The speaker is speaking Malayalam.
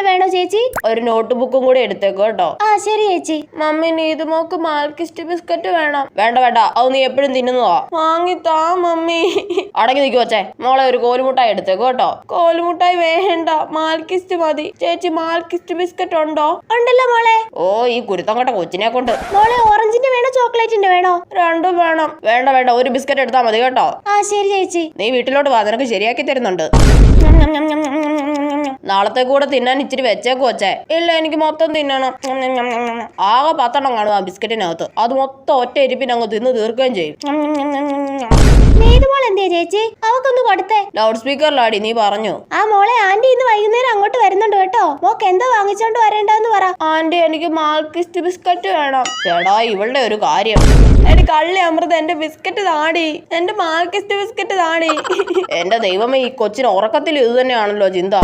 വേണോ ചേച്ചി? ഒരു നോട്ട് ബുക്കും കൂടി എടുത്തേക്കോ കേട്ടോ. ആ ശരി ചേച്ചി. Mummy Neethu mock Malkist biscuit വേണം. വേണ്ട വേണ്ട, അത് നീ എപ്പോഴും തിന്നുന്നതാ. വാങ്ങിത്താ മമ്മി. അടങ്ങി നിൽക്കു വച്ചേ. മോളെ ഒരു കോലുമുട്ടായി എടുത്തേക്കോ കേട്ടോ. കോലുമുട്ടായി വേണ്ട, മാൽക്കിസ്റ്റ് മതി. ചേച്ചി മാൽക്കിസ്റ്റ് ബിസ്ക്കറ്റ് ഉണ്ടോ? ഉണ്ടല്ലോ മോളെ. ഓ ഈ കുരുത്തം കണ്ട കൊച്ചിനെ കൊണ്ട്. മോളെ ഓറഞ്ചിന്റെ വേണോ ചോക്ലേറ്റിന്റെ വേണോ? രണ്ടും വേണം. വേണ്ട വേണ്ട, ഒരു ബിസ്ക്കറ്റ് എടുത്താൽ മതി കേട്ടോ. ആ ശരി ചേച്ചി. നീ വീട്ടിലോട്ട് വാ, നിനക്ക് ശരിയാക്കി തരുന്നുണ്ട്. നാളത്തെ കൂടെ തിന്നാൻ ഇച്ചിരി വെച്ചേക്ക് വച്ചേ. ഇല്ല എനിക്ക് മൊത്തം തിന്നണം. ആകെ 10 എണ്ണം കാണും ആ ബിസ്ക്കറ്റിനകത്ത്. അത് മൊത്തം ഒറ്റ ഇരിപ്പിന് അങ്ങ് തിന്ന് തീർക്കുകയും ചെയ്യും. നീതുമോൾ എന്തിയാ ചേച്ചി? അവക്കൊന്ന് കൊടുത്തേ. ലൗഡ് സ്പീക്കറിലാടി, നീ പറഞ്ഞു. ആ മോളെ, ആന്റി ഇന്ന് വൈകുന്നേരം അങ്ങോട്ട് വരുന്നുണ്ട് കേട്ടോ. മോക്ക് എന്താ വാങ്ങിച്ചോണ്ട് വരേണ്ടെന്ന് പറ. ആന്റി എനിക്ക് മാൽക്കിസ്റ്റ് ബിസ്ക്കറ്റ് വേണം. ചേടാ ഇവളുടെ ഒരു കാര്യം. എന്റെ കള്ളി അമൃത, എന്റെ ബിസ്ക്കറ്റ് താടി, എന്റെ മാൽക്കിസ്റ്റ് ബിസ്ക്കറ്റ് താടി. എന്റെ ദൈവമേ, ഈ കൊച്ചിന് ഉറക്കത്തിൽ ഇത് തന്നെയാണല്ലോ ചിന്ത.